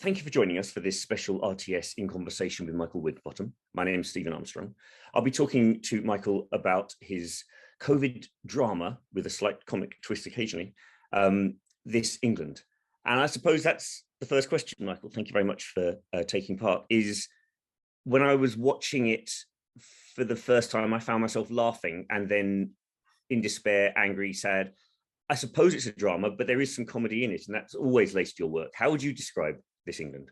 Thank you for joining us for this special RTS in conversation with Michael Winterbottom. My name is Stephen Armstrong. I'll be talking to Michael about his COVID drama with a slight comic twist occasionally, This England. And I suppose that's the first question, Michael. Thank you very much for taking part. Is when I was watching it for the first time, I found myself laughing and then in despair, angry, sad. I suppose it's a drama, but there is some comedy in it, and that's always laced your work. How would you describe This England?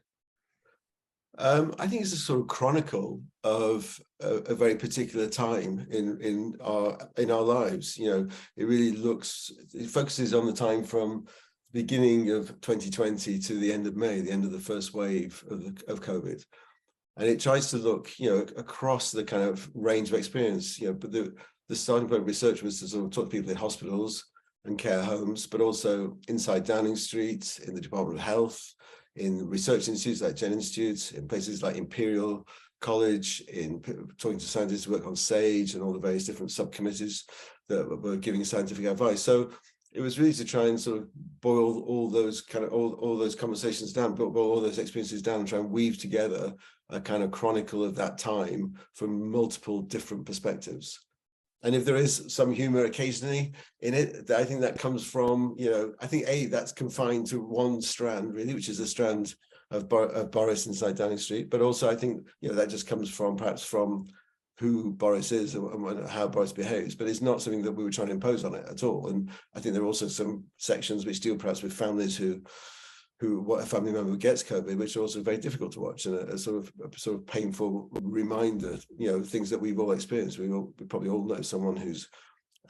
I think it's a sort of chronicle of a very particular time in our lives. You know, it focuses on the time from the beginning of 2020 to the end of May, the end of the first wave of COVID, and it tries to look, across the kind of range of experience. But the starting point of research was to sort of talk to people in hospitals and care homes, but also inside Downing Street, in the Department of Health, in research institutes like Gen Institute, in places like Imperial College, in talking to scientists who work on SAGE and all the various different subcommittees that were giving scientific advice. So it was really to try and sort of boil all those conversations down, boil all those experiences down, and try and weave together a kind of chronicle of that time from multiple different perspectives. And if there is some humor occasionally in it, I think that comes from, I think that's confined to one strand really, which is the strand of Boris inside Downing Street. But also I think, that just comes from perhaps from who Boris is and how Boris behaves, but it's not something that we were trying to impose on it at all. And I think there are also some sections which deal perhaps with families who what a family member gets COVID, which are also very difficult to watch, and a sort of painful reminder, things that we've all experienced. We probably all know someone who's,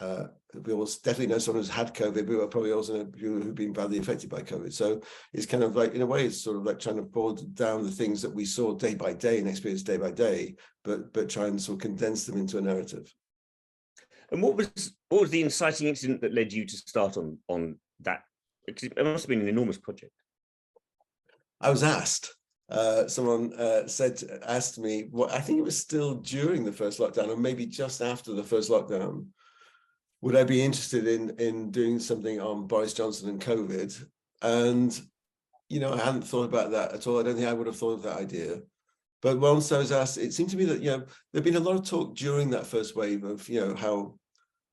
we all definitely know someone who's had COVID, but we probably also know people who've been badly affected by COVID. So it's kind of like, in a way, it's sort of like trying to boil down the things that we saw day by day and experienced day by day, but try and sort of condense them into a narrative. And what was the inciting incident that led you to start on that? It must have been an enormous project. I was asked. Someone asked me, I think it was still during the first lockdown, or maybe just after the first lockdown, would I be interested in doing something on Boris Johnson and COVID? And, I hadn't thought about that at all. I don't think I would have thought of that idea. But once I was asked, it seemed to me that, there'd been a lot of talk during that first wave of, how,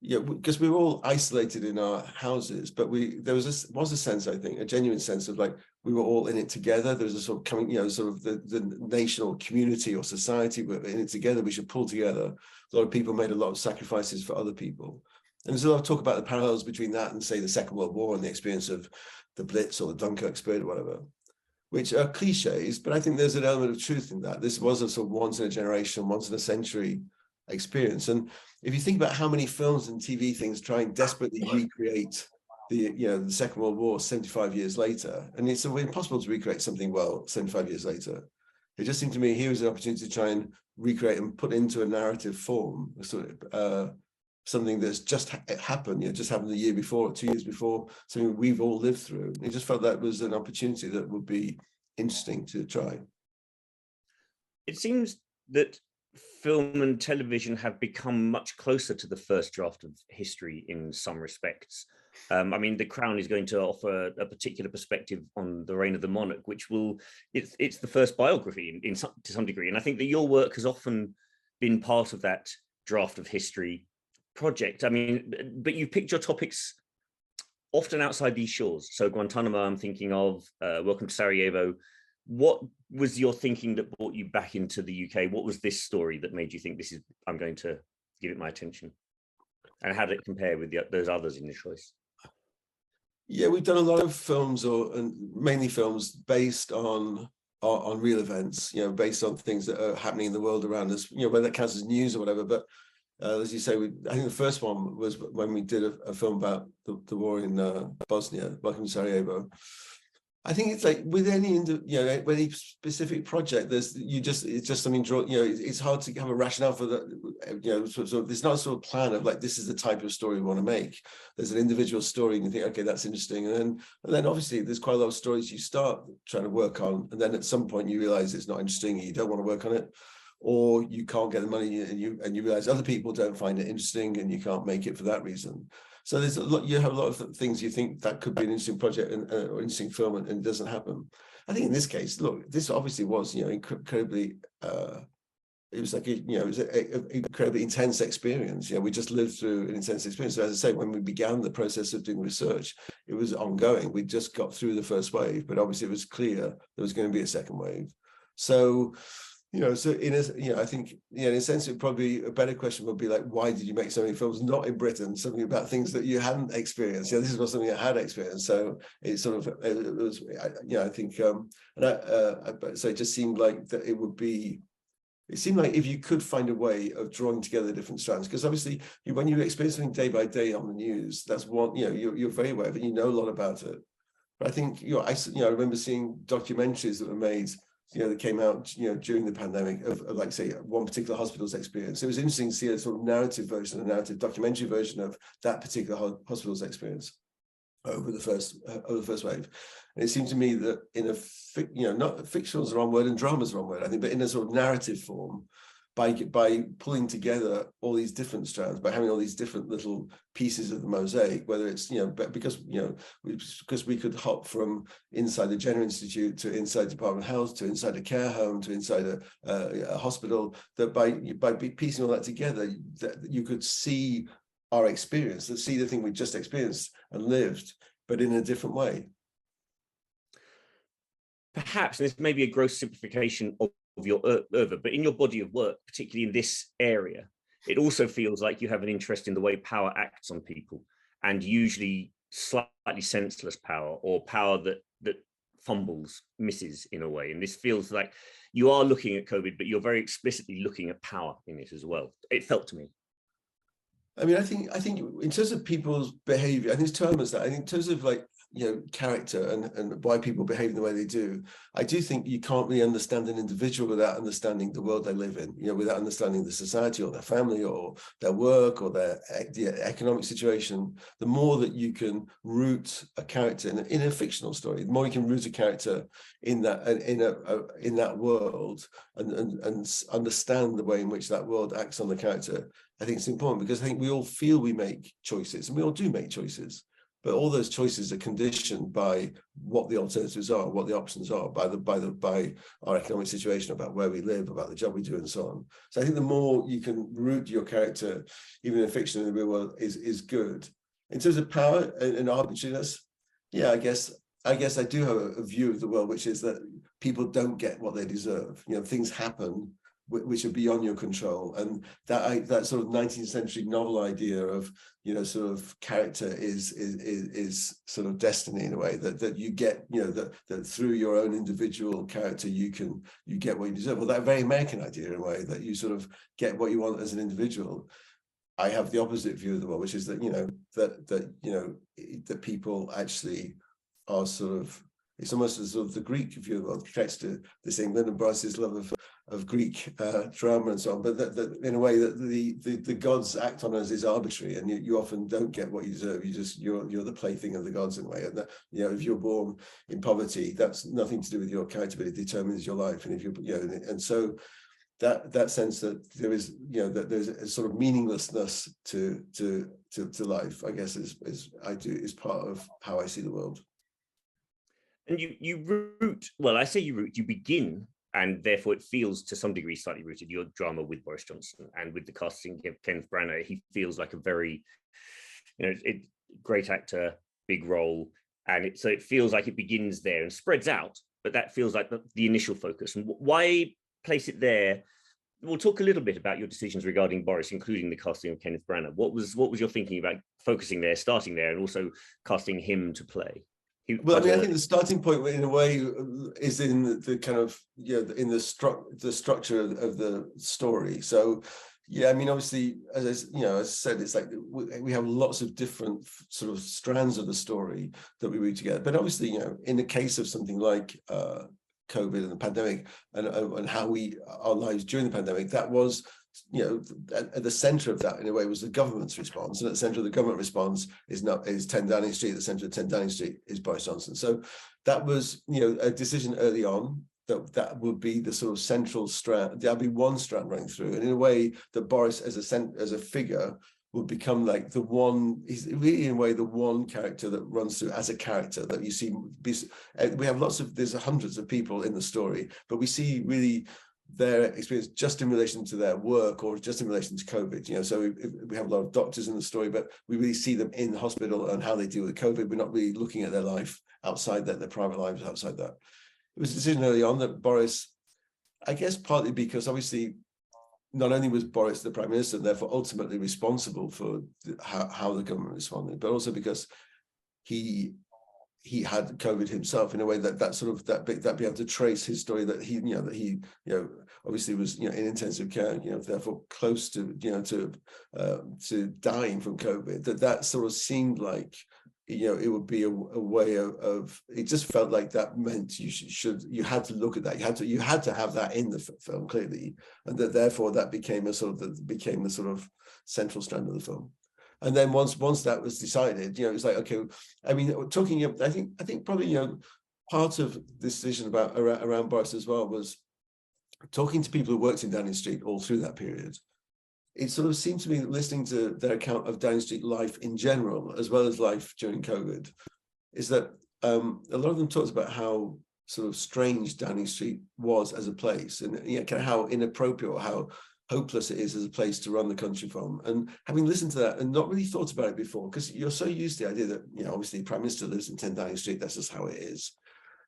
because we were all isolated in our houses, but there was a sense, I think, a genuine sense of like, we were all in it together. There was a sort of coming, sort of the national community or society, we're in it together. We should pull together. A lot of people made a lot of sacrifices for other people. And there's a lot of talk about the parallels between that and, say, the Second World War and the experience of the Blitz or the Dunkirk spirit or whatever, which are cliches, but I think there's an element of truth in that. This was a sort of once in a generation, once in a century experience. And if you think about how many films and TV things try and desperately recreate the Second World War 75 years later, and it's impossible to recreate something 75 years later. It just seemed to me here was an opportunity to try and recreate and put into a narrative form something that's just happened, just happened the year before, 2 years before, something we've all lived through. It just felt that was an opportunity that would be interesting to try. It seems that film and television have become much closer to the first draft of history in some respects. I mean, The Crown is going to offer a particular perspective on the reign of the monarch, which it's the first biography to some degree. And I think that your work has often been part of that draft of history project. I mean, but you picked your topics often outside these shores. So Guantanamo, I'm thinking of, Welcome to Sarajevo. What was your thinking that brought you back into the UK? What was this story that made you think I'm going to give it my attention? And how did it compare with those others in the choice? Yeah, we've done a lot of films, and mainly films based on real events, based on things that are happening in the world around us, whether that counts as news or whatever. But as you say, I think the first one was when we did a film about the war in Bosnia, Welcome to Sarajevo. I think it's like with any with any specific project, it's just something it's hard to have a rationale for that. Sort of there's not a sort of plan of like, this is the type of story we want to make. There's an individual story and you think, okay, that's interesting, and then obviously there's quite a lot of stories you start trying to work on, and then at some point you realize it's not interesting and you don't want to work on it, or you can't get the money and you realize other people don't find it interesting and you can't make it for that reason. So there's a lot, you have a lot of things you think that could be an interesting project or interesting film, and it doesn't happen. I think in this case, look, this obviously was, incredibly, it was like, it was an incredibly intense experience. We just lived through an intense experience. So as I say, when we began the process of doing research, it was ongoing. We just got through the first wave, but obviously it was clear there was going to be a second wave. So, so I think, in a sense, it probably a better question would be like, why did you make so many films not in Britain? Something about things that you hadn't experienced. This is not something I had experienced. So it sort of, it was, I think, so it just seemed like that it would be. It seemed like if you could find a way of drawing together different strands, because obviously when you experience something day by day on the news, that's one, you're very aware of it, you know a lot about it. But I think, I remember seeing documentaries that were made, that came out, during the pandemic of like, say, one particular hospital's experience. It was interesting to see a sort of narrative version, a narrative documentary version of that particular hospital's experience over the first wave. And it seemed to me that in a not fictional is the wrong word and drama is the wrong word, I think, but in a sort of narrative form, by pulling together all these different strands, by having all these different little pieces of the mosaic, whether it's because we could hop from inside the Jenner Institute to inside Department of Health to inside a care home to inside a hospital, that by piecing all that together, that you could see our experience, to see the thing we just experienced and lived, but in a different way. Perhaps, and this may be a gross simplification of your oeuvre, but in your body of work, particularly in this area, it also feels like you have an interest in the way power acts on people, and usually slightly senseless power, or power that fumbles, misses in a way. And this feels like you are looking at COVID, but you're very explicitly looking at power in it as well. It felt to me. I mean, I think in terms of people's behavior, I think there's two elements that I think in terms of like, character and why people behave in the way they do. I do think you can't really understand an individual without understanding the world they live in, without understanding the society or their family or their work or their economic situation. The more that you can root a character in a fictional story, the more you can root a character in that world and understand the way in which that world acts on the character, I think it's important, because I think we all feel we make choices, and we all do make choices. But all those choices are conditioned by what the alternatives are, what the options are, by our economic situation, about where we live, about the job we do, and so on. So I think the more you can root your character, even in fiction, in the real world, is good. In terms of power and arbitrariness, I guess I do have a view of the world, which is that people don't get what they deserve. Things happen which are beyond your control, and that sort of 19th century novel idea of sort of character is sort of destiny, in a way that you get, that through your own individual character you get what you deserve. Well, that very American idea, in a way, that you sort of get what you want as an individual. I have the opposite view of the world, which is that that people actually are sort of, it's almost as sort of the Greek view of the world, connects to this England and Bryce's love of Greek drama and so on, but that in a way that the gods act on us is arbitrary, and you often don't get what you deserve. You're the plaything of the gods, in a way, and that, if you're born in poverty, that's nothing to do with your character, but it determines your life. And if and so that sense that there is that there's a sort of meaninglessness to life, I guess, is part of how I see the world. And you root, well, I say you root, you begin, and therefore it feels to some degree slightly rooted, your drama with Boris Johnson, and with the casting of Kenneth Branagh, he feels like a very, great actor, big role, and so it feels like it begins there and spreads out, but that feels like the initial focus. And why place it there? We'll talk a little bit about your decisions regarding Boris, including the casting of Kenneth Branagh. What was your thinking about focusing there, starting there, and also casting him to play? Well, I mean, I think the starting point, in a way, is in the kind of in the structure of the story. So, I mean, obviously, as I said, it's like we have lots of different sort of strands of the story that we read together. But obviously, in the case of something like COVID and the pandemic, and how our lives during the pandemic, that was, at the center of that, in a way, was the government's response, and at the center of the government response is 10 Downing Street. At the center of 10 Downing Street is Boris Johnson. So that was, a decision early on that would be the sort of central strand. There'll be one strand running through, and in a way, that Boris as a figure will become like the one, he's really in a way the one character that runs through as a character that you see. We have there's hundreds of people in the story, but we see really their experience just in relation to their work or just in relation to COVID, you know. So we have a lot of doctors in the story, but we really see them in the hospital and how they deal with COVID. We're not really looking at their life outside that, their private lives outside that. It was a decision early on that Boris, I guess partly because obviously not only was Boris the Prime Minister and therefore ultimately responsible for how the government responded, but also because he had COVID himself in a way that be able to trace his story, that he obviously was in intensive care, therefore close to to dying from COVID. That sort of seemed like it would be a way of it just felt like that meant you had to look at that, you had to have that in the film clearly, and that therefore that became the sort of central strand of the film. And then once that was decided, it's like, okay, I mean, I think probably part of this decision around Boris as well was talking to people who worked in Downing Street all through that period. It sort of seemed to me, listening to their account of Downing Street life in general, as well as life during COVID, is that a lot of them talked about how sort of strange Downing Street was as a place, and kind of how inappropriate, or how hopeless it is as a place to run the country from. And having listened to that and not really thought about it before, because you're so used to the idea that, obviously the Prime Minister lives in 10 Downing Street, that's just how it is.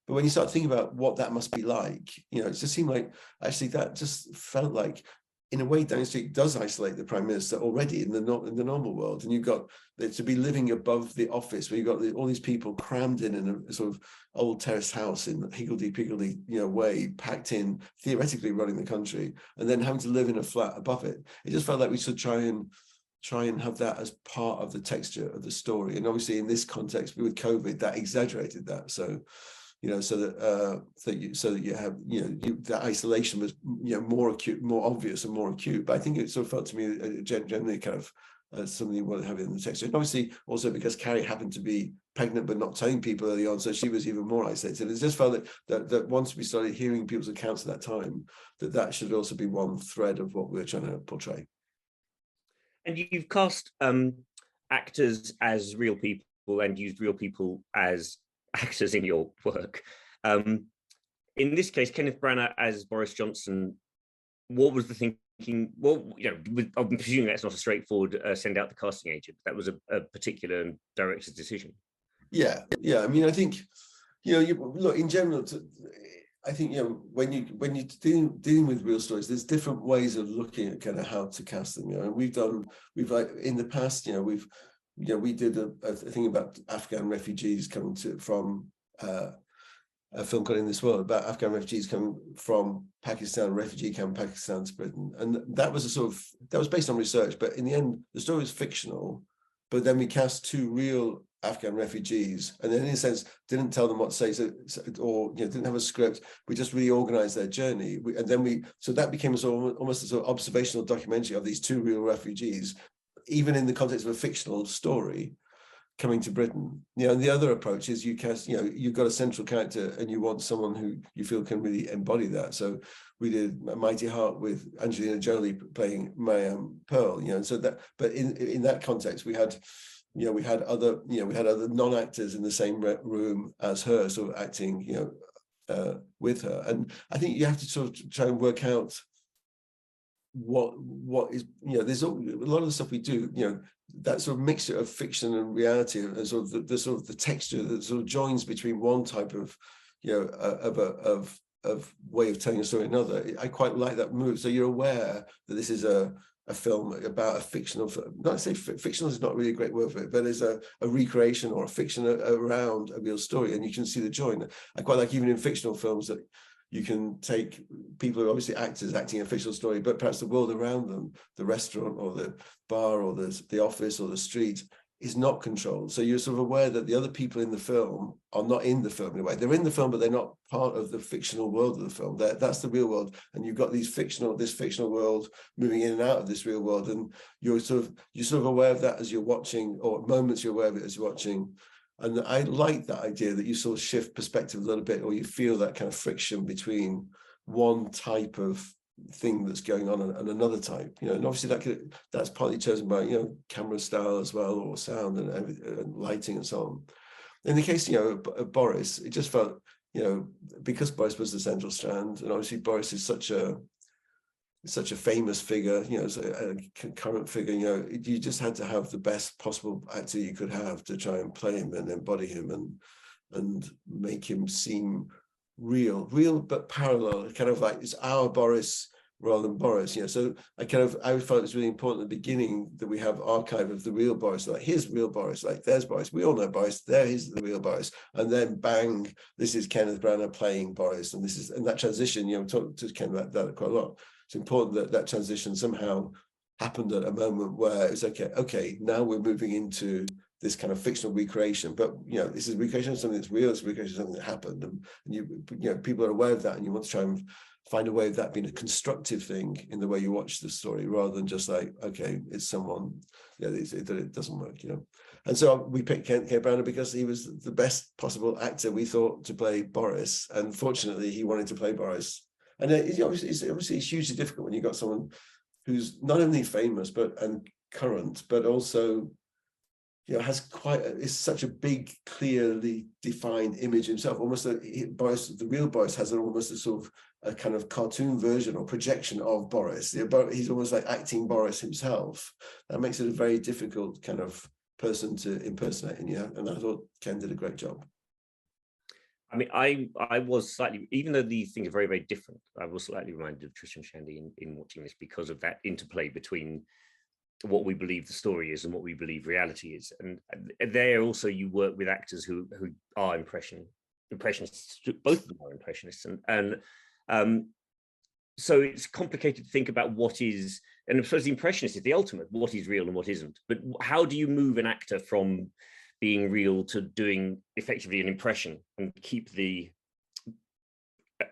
But when you start thinking about what that must be like, it just seemed like, actually, that just felt like, in a way, Downing Street does isolate the Prime Minister already in the normal world. And you've got to be living above the office, where you've got all these people crammed in a sort of old terraced house in higgledy-piggledy way, packed in, theoretically running the country, and then having to live in a flat above it. It just felt like we should try and have that as part of the texture of the story. And obviously in this context with COVID, that exaggerated that. So so that you have that isolation was more acute, more obvious, and more acute. But I think it sort of felt to me generally kind of something you want to have in the texture. And obviously also because Carrie happened to be pregnant but not telling people early on, so she was even more isolated. It just felt that once we started hearing people's accounts at that time, that should also be one thread of what we're trying to portray. And you've cast actors as real people and used real people as actors in your work. In this case, Kenneth Branagh as Boris Johnson, what was the thinking? Well, I'm presuming that's not a straightforward send out the casting agent. That was a particular director's decision. Yeah. I mean, I think, look, in general, I think, when you're dealing with real stories, there's different ways of looking at kind of how to cast them. And we've like in the past, we did a thing about Afghan refugees coming from a film called In This World, about Afghan refugees coming from Pakistan, refugee camp Pakistan, to Britain. And that was that was based on research, but in the end, the story was fictional. But then we cast two real Afghan refugees, and then in a sense didn't tell them what to say, or didn't have a script. We just really organized their journey, so that became almost a sort of observational documentary of these two real refugees, even in the context of a fictional story coming to Britain. And the other approach is you cast, you've got a central character and you want someone who you feel can really embody that. So we did Mighty Heart with Angelina Jolie playing Marianne Pearl, so that, but in that context, we had other non-actors in the same room as her, sort of acting, with her. And I think you have to sort of try and work out what is, there's a lot of the stuff we do, that sort of mixture of fiction and reality, and sort of the texture that sort of joins between one type of of way of telling a story and another. I quite like that move. So you're aware that this is a film about a fictional, not to say fictional is not really a great word for it, but there's a recreation or a fiction around a real story, and you can see the joy in it. I quite like even in fictional films that you can take people who are obviously actors acting a fictional story, but perhaps the world around them, the restaurant or the bar or the office or the street, is not controlled. So you're sort of aware that the other people in the film are not in the film in a way. They're in the film, but they're not part of the fictional world of the film. That's the real world. And you've got this fictional world moving in and out of this real world. And you're sort of aware of that as you're watching, or moments you're aware of it as you're watching. And I like that idea that you sort of shift perspective a little bit, or you feel that kind of friction between one type of thing that's going on and another type, you know, and obviously that's partly chosen by, you know, camera style as well, or sound and lighting and so on. In the case, you know, of Boris, it just felt, you know, because Boris was the central strand, and obviously Boris is such a famous figure, you know, a current figure, you know, you just had to have the best possible actor you could have to try and play him and embody him and make him seem real but parallel, kind of like it's our Boris rather than Boris, you know. So I felt it was really important at the beginning that we have archive of the real Boris, like here's real Boris, like there's Boris, we all know Boris, there is the real Boris, and then bang, this is Kenneth Branagh playing Boris, and that transition, you know, talk to Ken about that quite a lot. It's important that transition somehow happened at a moment where it's okay, now we're moving into this kind of fictional recreation, but you know, this is recreation of something that's real, it's recreation of something that happened, and you know, people are aware of that, and you want to try and find a way of that being a constructive thing in the way you watch the story, rather than just like, okay, it's someone, you know, that it doesn't work, you know. And so we picked Kenneth Branagh because he was the best possible actor we thought to play Boris, and fortunately he wanted to play Boris. And it's obviously hugely difficult when you've got someone who's not only famous and current, but also, you know, is such a big, clearly defined image himself. Almost Boris, the real Boris, has almost a sort of a kind of cartoon version or projection of Boris. He's almost like acting Boris himself. That makes it a very difficult kind of person to impersonate. And I thought Ken did a great job. I mean, I was slightly, even though these things are very, very different, I was slightly reminded of Tristram Shandy in watching this, because of that interplay between what we believe the story is and what we believe reality is. And there also you work with actors who are impressionists. Both of them are impressionists, and so it's complicated to think about what is, and I suppose the impressionist is the ultimate, what is real and what isn't. But how do you move an actor from being real to doing effectively an impression and keep the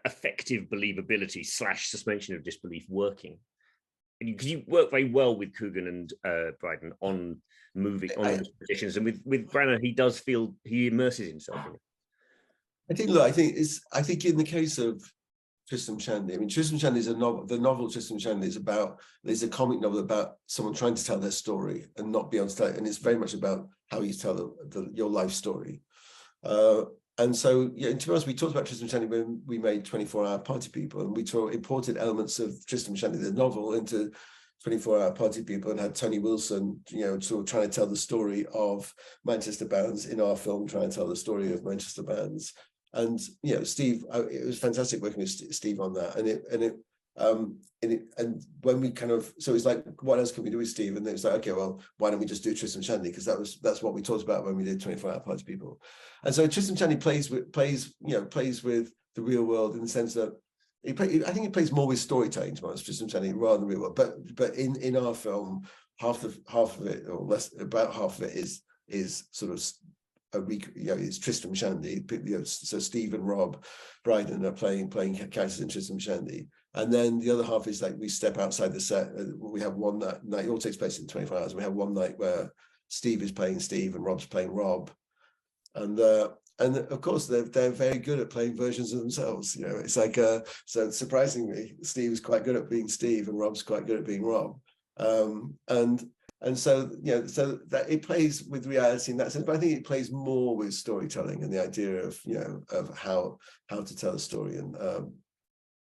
effective believability / suspension of disbelief working? Because you work very well with Coogan and Brydon on moving on positions, and with Branagh, he immerses himself in it. I think in the case of Tristram Shandy, I mean, Tristram Shandy is a novel. The novel Tristram Shandy is a comic novel about someone trying to tell their story and not be able to tell it, and it's very much about how you tell your life story. And so, yeah, to be honest, we talked about Tristram Shandy when we made 24-Hour Party People, and we imported elements of Tristram Shandy, the novel, into 24-Hour Party People, and had Tony Wilson, you know, sort of trying to tell the story of Manchester Bands in our film, trying to tell the story of Manchester Bands. And, you know, Steve, it was fantastic working with Steve on that. And when we kind of, so it's like, what else can we do with Steve? And then it's like, okay, well, why don't we just do Tristram Shandy? Because that's what we talked about when we did 24-Hour Party People. And so Tristram Shandy plays with the real world, in the sense that I think he plays more with storytelling, to be honest, Tristram Shandy, rather than real world. But in our film, half of it, or less, about half of it is sort of it's Tristram Shandy. You know, so Steve and Rob Brydon are playing characters in Tristram Shandy, and then the other half is like we step outside the set. We have one night. It all takes place in 24 hours. We have one night where Steve is playing Steve and Rob's playing Rob, and of course they're very good at playing versions of themselves. You know, it's like so surprisingly, Steve is quite good at being Steve and Rob's quite good at being Rob, and so, you know, so that it plays with reality in that sense, but I think it plays more with storytelling and the idea of, you know, of how to tell a story. And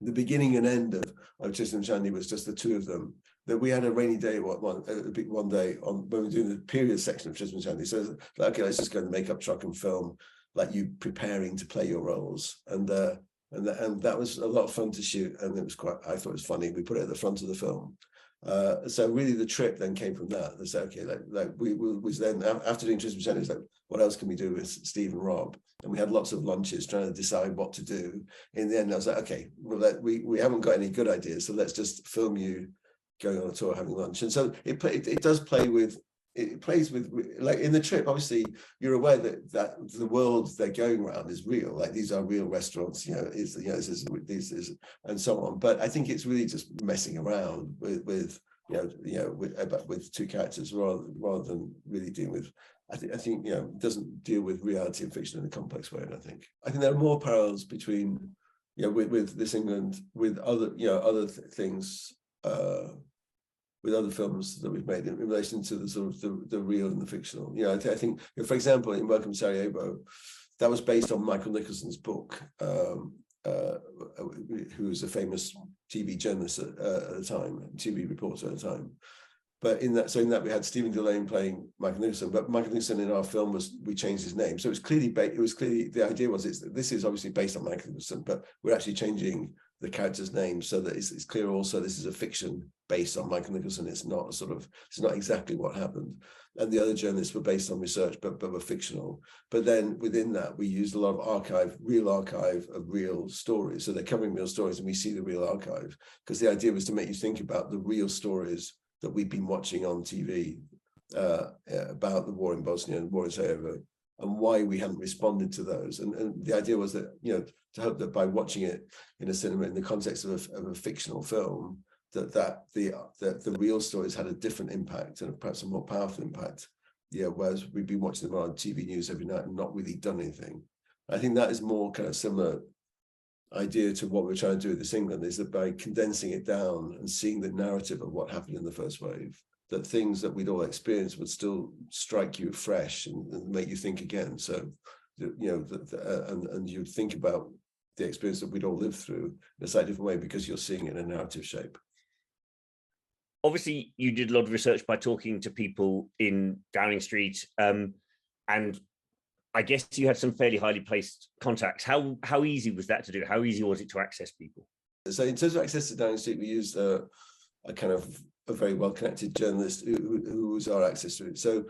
the beginning and end of Tristram Shandy was just the two of them. That we had a rainy day one day when we were doing the period section of Tristram Shandy. So like, okay, let's just go in the makeup truck and film like you preparing to play your roles. And that was a lot of fun to shoot, and I thought it was funny. We put it at the front of the film. So really the trip then came from that. They said, okay, like we was then, after doing Tristram Shandy, it's like, what else can we do with Steve and Rob? And we had lots of lunches trying to decide what to do. In the end, I was like, okay, well, we haven't got any good ideas, so let's just film you going on a tour having lunch. And so it plays with, like in the trip, obviously you're aware that the world they're going around is real, like these are real restaurants, you know, this is and so on. But I think it's really just messing around with two characters rather than really dealing with, I think it doesn't deal with reality and fiction in a complex way. And I think there are more parallels between with This England, with other, other things, with other films that we've made in relation to the sort of the real and the fictional. I think, for example, in Welcome to Sarajevo, that was based on Michael Nicholson's book, who was a famous TV journalist at the time, TV reporter at the time. But in that we had Stephen Delane playing Michael Nicholson, but Michael Nicholson in our film we changed his name. So it was clearly the idea was this is obviously based on Michael Nicholson, but we're actually changing the character's name so that it's clear also this is a fiction based on Michael Nicholson. It's not exactly what happened. And the other journalists were based on research, but were fictional. But then within that, we used a lot of real archive of real stories. So they're covering real stories, and we see the real archive, because the idea was to make you think about the real stories that we've been watching on TV about the war in Bosnia and the war in Sarajevo, and why we hadn't responded to those. And the idea was that, to hope that by watching it in a cinema in the context of a fictional film, that the real stories had a different impact, and perhaps a more powerful impact. Whereas we've been watching them on TV news every night and not really done anything. I think that is more kind of similar idea to what we're trying to do with This England, is that by condensing it down and seeing the narrative of what happened in the first wave, that things that we'd all experienced would still strike you fresh and make you think again. So, and you'd think about the experience that we'd all lived through in a slightly different way because you're seeing it in a narrative shape. Obviously, you did a lot of research by talking to people in Downing Street, and I guess you had some fairly highly placed contacts. How easy was that to do? How easy was it to access people? So in terms of access to Downing Street, we used a kind of a very well-connected journalist who was our access to it. So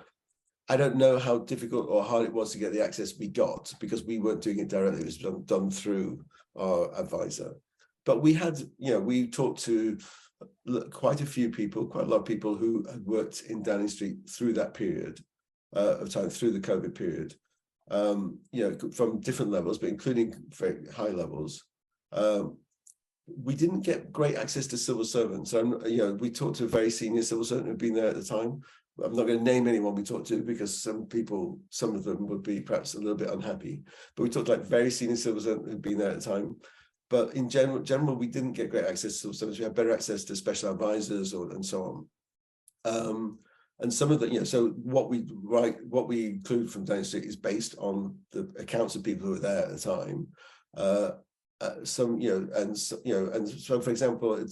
I don't know how difficult or hard it was to get the access we got, because we weren't doing it directly. It was done through our advisor. But we had, we talked to quite a few people, quite a lot of people who had worked in Downing Street through that period of time, through the COVID period. From different levels, but including very high levels. We didn't get great access to civil servants. We talked to a very senior civil servant who'd been there at the time. I'm not going to name anyone we talked to, because some of them would be perhaps a little bit unhappy. But we talked to very senior civil servant who'd been there at the time. But in general, we didn't get great access to civil servants. We had better access to special advisors and so on. And some of the, so what we include from Downing Street is based on the accounts of people who were there at the time. And so for example,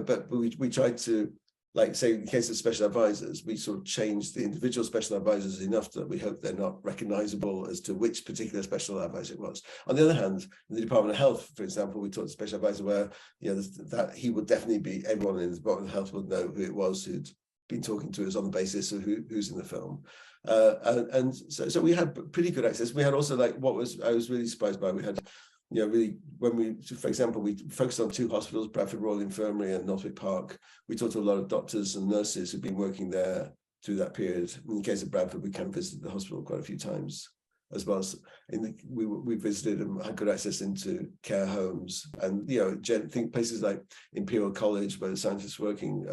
but we tried to, like, say, in the case of special advisors, we sort of changed the individual special advisors enough that we hope they're not recognizable as to which particular special advisor it was. On the other hand, in the Department of Health, for example, we talked to a special advisor where, that he would definitely be, everyone in the Department of Health would know who it was who'd been talking to us on the basis of who's in the film. And so we had pretty good access. We had also, like, I was really surprised by, we had, really, when we, for example, we focused on 2 hospitals, Bradford Royal Infirmary and Northwick Park. We talked to a lot of doctors and nurses who've been working there through that period. In the case of Bradford, we kind of visited the hospital quite a few times, as well as we visited and had good access into care homes, and think places like Imperial College where the scientists were working,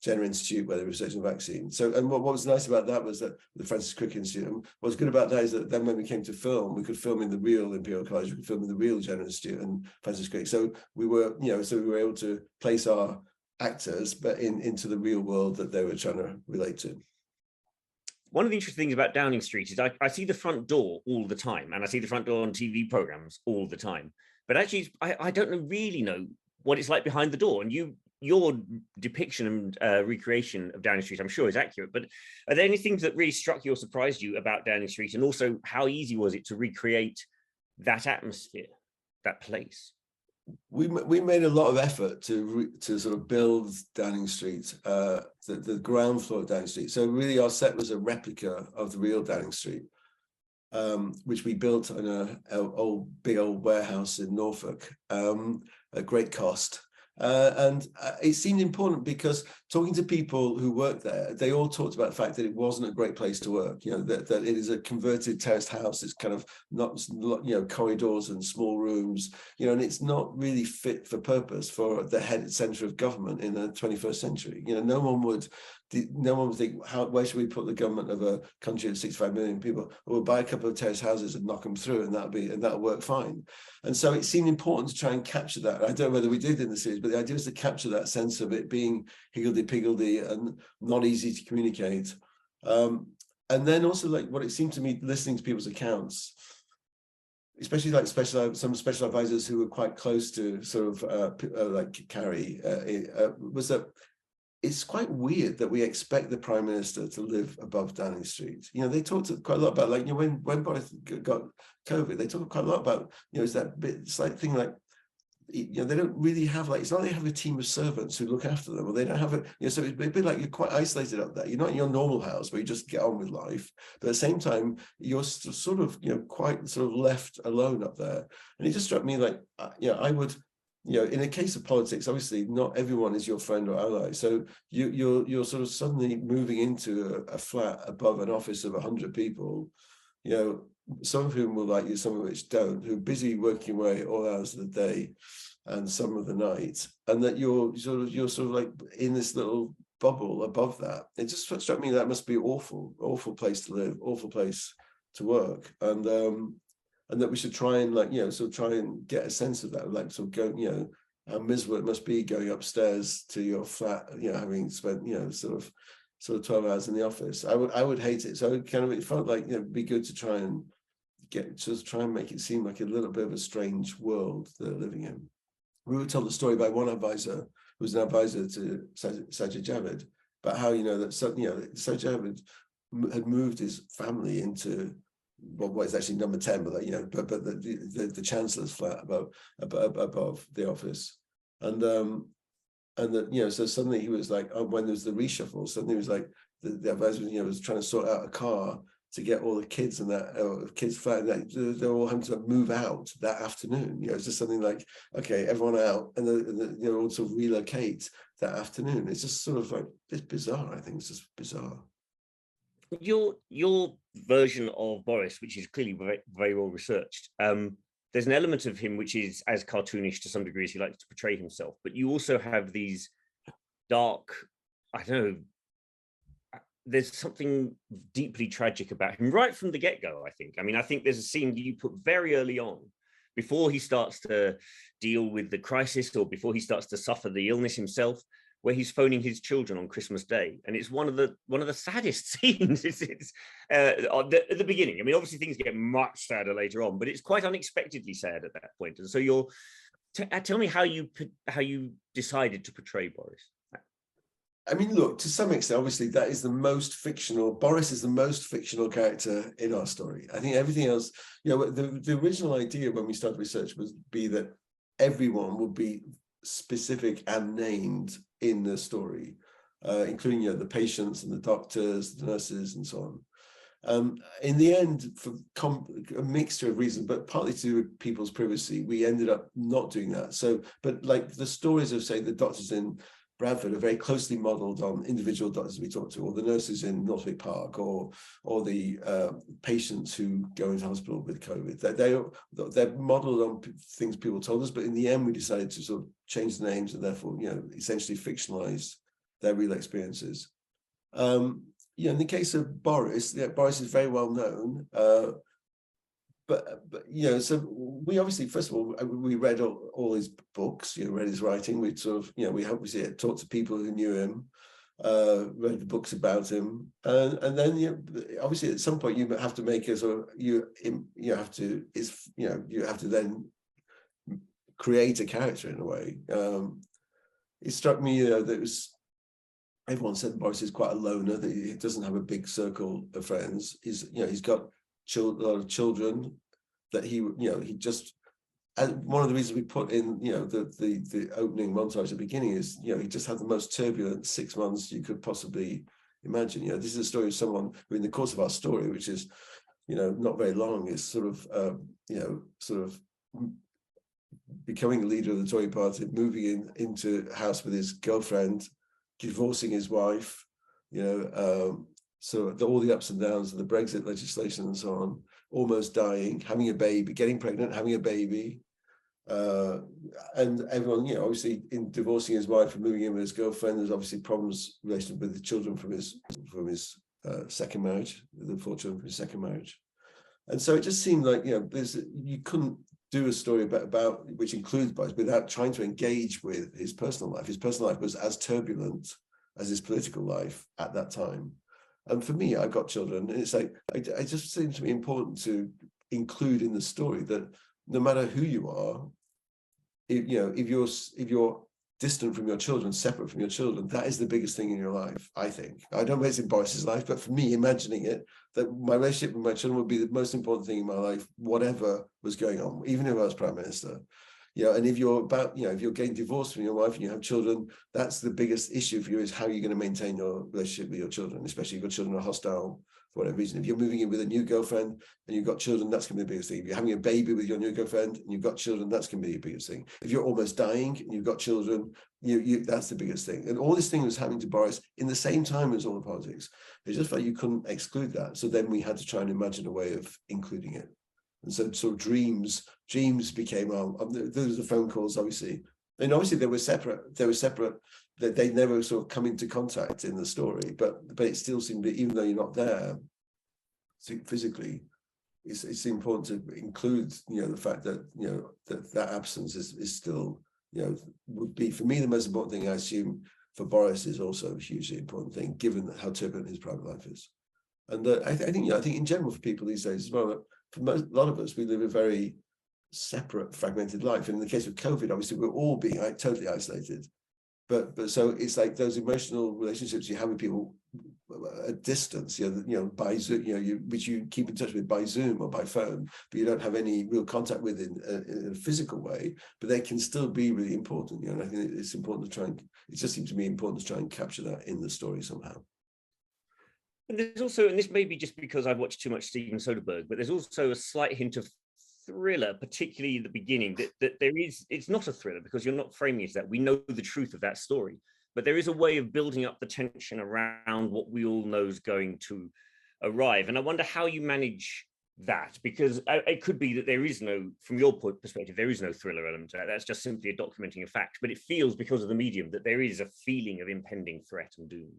Jenner Institute where they were researching vaccines. So, and what was nice about that was that the Francis Crick Institute, and what's good about that is that then when we came to film, we could film in the real Imperial College, we could film in the real Jenner Institute and Francis Crick. So we were, so we were able to place our actors, but into the real world that they were trying to relate to. One of the interesting things about Downing Street is I see the front door all the time, and I see the front door on TV programs all the time. But actually, I don't really know what it's like behind the door. And your depiction and recreation of Downing Street, I'm sure, is accurate. But are there any things that really struck you or surprised you about Downing Street? And also, how easy was it to recreate that atmosphere, that place? We made a lot of effort to sort of build Downing Street, the ground floor of Downing Street. So really our set was a replica of the real Downing Street, which we built in a big old warehouse in Norfolk at great cost. And it seemed important because talking to people who worked there, they all talked about the fact that it wasn't a great place to work. That it is a converted terraced house. It's kind of not, corridors and small rooms, and it's not really fit for purpose for the head center of government in the 21st century. No one would no one would think, where should we put the government of a country of 65 million people? We'll buy a couple of terraced houses and knock them through, and that'll work fine. And so it seemed important to try and capture that. I don't know whether we did in the series, but the idea was to capture that sense of it being higgledy-piggledy and not easy to communicate. And then also, like, what it seemed to me, listening to people's accounts, especially like some special advisors who were quite close to sort of like Carrie, was that it's quite weird that we expect the Prime Minister to live above Downing Street. You know, they talked quite a lot about, like, you know, when Boris got COVID, they talked quite a lot about, you know, it's that bit slight thing like, you know, they don't really have, like, it's not like they have a team of servants who look after them, or they don't have a, you know, so it's a bit like you're quite isolated up there. You're not in your normal house where you just get on with life, but at the same time, you're sort of, you know, quite sort of left alone up there. And it just struck me like, you know, I would, you know, in a case of politics, obviously not everyone is your friend or ally. So you're sort of suddenly moving into a flat above an office of 100 people, you know, some of whom will like you, some of which don't, who are busy working away all hours of the day and some of the night, and that you're sort of like in this little bubble above that. It just struck me that must be awful place to live, awful place to work, and that we should try and, like, you know, sort of try and get a sense of that, like, sort of go, you know, how miserable it must be going upstairs to your flat, you know, having spent, you know, sort of 12 hours in the office. I would hate it. So it felt like, you know, it'd be good to try and make it seem like a little bit of a strange world they're living in. We were told a story by one advisor who was an advisor to Sajid Javid about how, you know, that, you know, Sajid Javid had moved his family into what is actually number 10, but, you know, but the chancellor's flat above the office, and that, you know, so suddenly he was like, oh, when there's the reshuffle, suddenly he was like, the advisor, you know, was trying to sort out a car to get all the kids in that kids flat. They're all having to move out that afternoon. You know, it's just something like, okay, everyone out, and you know, all sort of relocate that afternoon. It's just sort of like, it's bizarre. I think it's just bizarre. Your version of Boris, which is clearly very, very well researched, there's an element of him which is as cartoonish to some degree as he likes to portray himself, but you also have these dark, I don't know, there's something deeply tragic about him right from the get-go, I think. I mean, I think there's a scene you put very early on, before he starts to deal with the crisis, or before he starts to suffer the illness himself, where he's phoning his children on Christmas Day, and it's one of the saddest scenes. It's at the beginning. I mean, obviously things get much sadder later on, but it's quite unexpectedly sad at that point. And so tell me how you decided to portray Boris. I mean, look, to some extent, obviously, that is the most fictional. Boris is the most fictional character in our story. I think everything else, you know, the original idea when we started research was that everyone would be specific and named in the story, including, you know, the patients and the doctors, the nurses, and so on. In the end, for a mixture of reasons, but partly to do with people's privacy, we ended up not doing that. So, but like the stories of, say, the doctors in Bradford are very closely modelled on individual doctors we talk to, or the nurses in Northwick Park, or the patients who go into hospital with COVID. They're modelled on things people told us, but in the end, we decided to sort of change the names and therefore, you know, essentially fictionalize their real experiences. You know, in the case of Boris, yeah, Boris is very well known. But you know, so we obviously, first of all, we read all his books, you know, read his writing. We sort of, you know, we obviously talked to people who knew him, read the books about him, and then, you know, obviously at some point you have to make a sort of, you have to then create a character in a way. It struck me, you know, that it was, everyone said Boris is quite a loner, that he doesn't have a big circle of friends. He's got a lot of children that he just, and one of the reasons we put in, you know, the opening montage at the beginning is, you know, he just had the most turbulent 6 months you could possibly imagine. You know, this is a story of someone who, in the course of our story, which is, you know, not very long, is sort of becoming the leader of the Tory party, moving into a house with his girlfriend, divorcing his wife, you know, so all the ups and downs of the Brexit legislation and so on, almost dying, having a baby, getting pregnant, having a baby, Uh, and everyone, obviously in divorcing his wife and moving in with his girlfriend, there's obviously problems related with the children from his second marriage, the 4 children from his second marriage. And so it just seemed like, you couldn't do a story about which includes Boris without trying to engage with his personal life. His personal life was as turbulent as his political life at that time. And for me, I've got children, and it's like, it just seems to be important to include in the story that no matter who you are, if you're distant from your children, separate from your children, that is the biggest thing in your life, I think. I don't know if it's in Boris's life, but for me, imagining it, that my relationship with my children would be the most important thing in my life, whatever was going on, even if I was Prime Minister. And if you're if you're getting divorced from your wife and you have children, that's the biggest issue for you, is how you're going to maintain your relationship with your children, especially if your children are hostile for whatever reason. If you're moving in with a new girlfriend and you've got children, that's going to be the biggest thing. If you're having a baby with your new girlfriend and you've got children, that's going to be the biggest thing. If you're almost dying and you've got children, that's the biggest thing. And all this thing was happening to Boris in the same time as all the politics. It's just like you couldn't exclude that. So then we had to try and imagine a way of including it. And so dreams became there was the phone calls, obviously. And obviously they were separate, that they never sort of come into contact in the story, but it still seemed that even though you're not there physically, it's important to include, the fact that, that absence is still, would be, for me, the most important thing. I assume for Boris is also a hugely important thing, given how turbulent his private life is. And I think in general for people these days as well, for a lot of us, we live a very separate, fragmented life. And in the case of COVID, obviously, we're all being totally isolated. But so it's like those emotional relationships you have with people at distance, by Zoom, which you keep in touch with by Zoom or by phone, but you don't have any real contact with in a physical way, but they can still be really important. And I think it's important to try and, it just seems to me important to try and capture that in the story somehow. And there's also, and this may be just because I've watched too much Steven Soderbergh, but there's also a slight hint of thriller, particularly at the beginning, that there is, it's not a thriller because you're not framing it as that. We know the truth of that story, but there is a way of building up the tension around what we all know is going to arrive. And I wonder how you manage that, because it could be that there is no, from your perspective, there is no thriller element to that. That's just simply a documenting a fact, but it feels, because of the medium, that there is a feeling of impending threat and doom.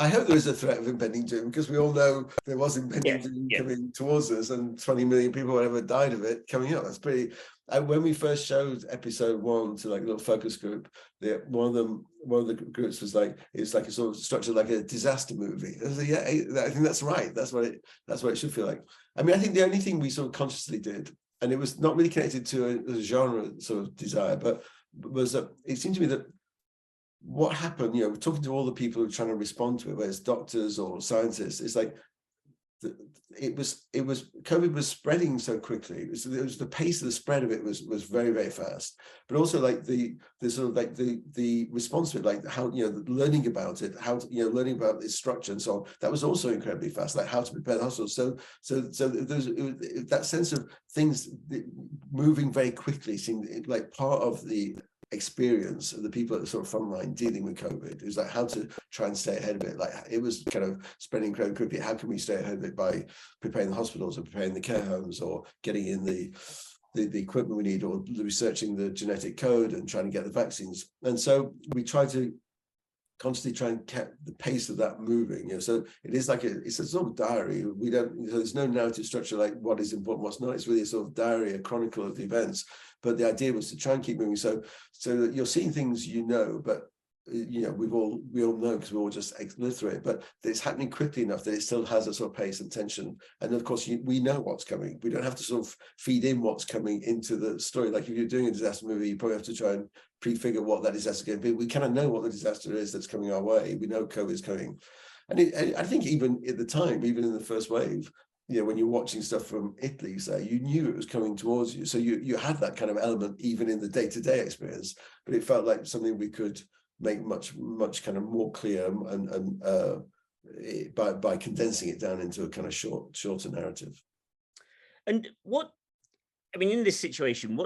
I hope there is a threat of impending doom, because we all know there was impending doom coming towards us, and 20 million people, whatever, died of it coming up. That's pretty. When we first showed episode 1 to like a little focus group, one of the groups was like, it's like a sort of structured like a disaster movie. I was like, I think that's right. That's what it should feel like. I mean, I think the only thing we sort of consciously did, and it was not really connected to a genre sort of desire, but was that it seemed to me that what happened, talking to all the people who are trying to respond to it, whether it's doctors or scientists, it's like COVID was spreading so quickly. It was the pace of the spread of it was very, very fast. But also like the sort of like the response to it, like how, learning about it, how learning about its structure and so on, that was also incredibly fast, like how to prepare the hospital. So there's that sense of things moving very quickly seemed like part of the experience of the people at the sort of front line dealing with COVID. It was like how to try and stay ahead of it. Like it was kind of spreading incredibly quickly. How can we stay ahead of it by preparing the hospitals or preparing the care homes or getting in the equipment we need, or researching the genetic code and trying to get the vaccines. And so we try to constantly try and keep the pace of that moving. So it is like it's a sort of diary. There's no narrative structure like what is important, what's not. It's really a sort of diary, a chronicle of the events. But the idea was to try and keep moving, so that you're seeing things, but we all know, because we all just live through it. But it's happening quickly enough that it still has a sort of pace and tension. And of course, we know what's coming. We don't have to sort of feed in what's coming into the story. Like if you're doing a disaster movie, you probably have to try and prefigure what that disaster is going to be. We kind of know what the disaster is that's coming our way. We know COVID is coming, and I think even at the time, even in the first wave, when you're watching stuff from Italy, say, you knew it was coming towards you. So you had that kind of element even in the day-to-day experience, but it felt like something we could make much kind of more clear and by condensing it down into a kind of shorter narrative. And in this situation,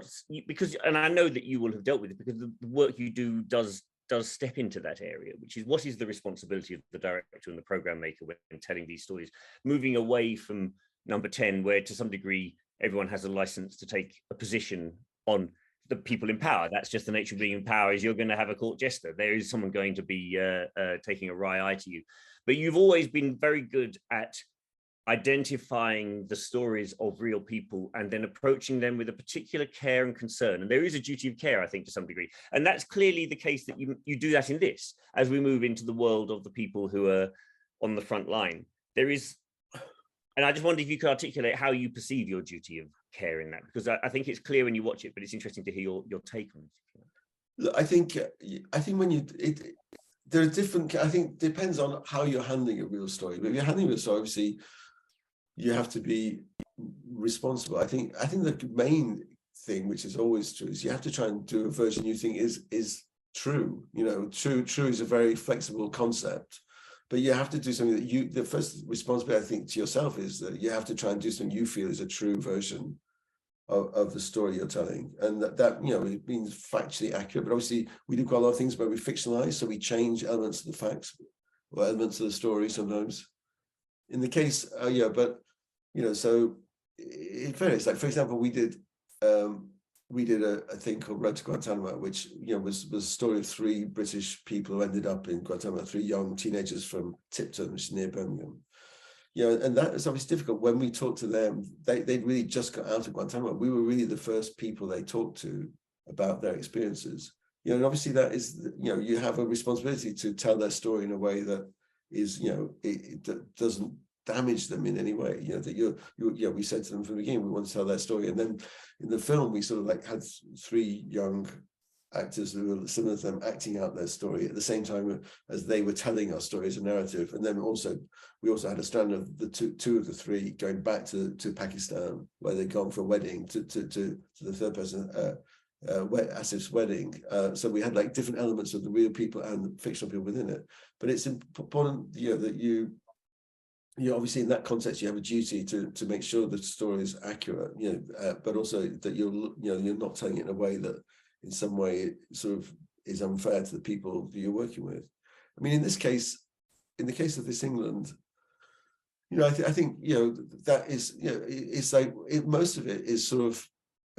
and I know that you will have dealt with it, because the work you do does step into that area, which is what is the responsibility of the director and the program maker when telling these stories, moving away from number 10, where to some degree everyone has a license to take a position on the people in power. That's just the nature of being in power, is you're going to have a court jester. There is someone going to be taking a wry eye to you. But you've always been very good at identifying the stories of real people and then approaching them with a particular care and concern. And there is a duty of care, I think, to some degree. And that's clearly the case that you do that in this, as we move into the world of the people who are on the front line. There is, and I just wondered if you could articulate how you perceive your duty of care in that, because I think it's clear when you watch it, but it's interesting to hear your take on it. Look, I think when there are different, I think it depends on how you're handling a real story. But if you're handling a real story, obviously, you have to be responsible. I think the main thing, which is always true, is you have to try and do a version you think is true. You know, true is a very flexible concept, but you have to do something that the first responsibility, I think, to yourself is that you have to try and do something you feel is a true version of the story you're telling, and that you know, it means factually accurate. But obviously, we do quite a lot of things where we fictionalize, so we change elements of the facts or elements of the story sometimes. In the case, but you know, so it varies. Like, for example, we did a thing called Road to Guantanamo, which, you know, was a story of 3 British people who ended up in Guantanamo, 3 young teenagers from Tipton, which is near Birmingham. You know, and that is obviously difficult. When we talked to them, they'd really just got out of Guantanamo. We were really the first people they talked to about their experiences. You know, and obviously that is, you know, you have a responsibility to tell their story in a way that is, you know, it doesn't damage them in any way. You know, that you know, we said to them from the beginning, we want to tell their story. And then in the film, we sort of like had 3 young actors who were similar to them acting out their story at the same time as they were telling our story as a narrative. And then we also had a strand of the two of the 3 going back to Pakistan, where they'd gone for a wedding to the third person, Asif's wedding. So we had like different elements of the real people and the fictional people within it. But it's important, you know, that you obviously in that context you have a duty to make sure the story is accurate, you know, but also that you're not telling it in a way that in some way it sort of is unfair to the people that you're working with. I mean, in the case of This England, you know, I think you know, that is, you know, it's like most of it is sort of,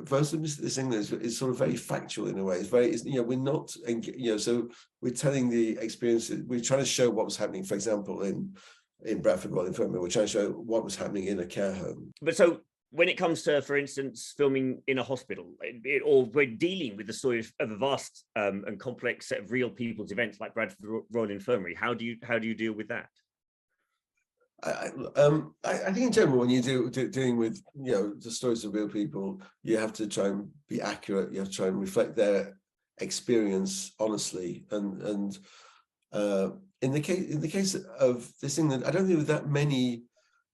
most of This England is sort of very factual in a way. It's you know, we're not, you know, so we're telling the experiences, we're trying to show what was happening, for example, in Bradford Royal Infirmary, we're trying to show what was happening in a care home. But so when it comes to, for instance, filming in a hospital, or we're dealing with the story of a vast and complex set of real people's events like Bradford Royal Infirmary, how do you deal with that? I think in general, when you dealing with, you know, the stories of real people, you have to try and be accurate. You have to try and reflect their experience honestly. And in the case of This England, I don't think there were that many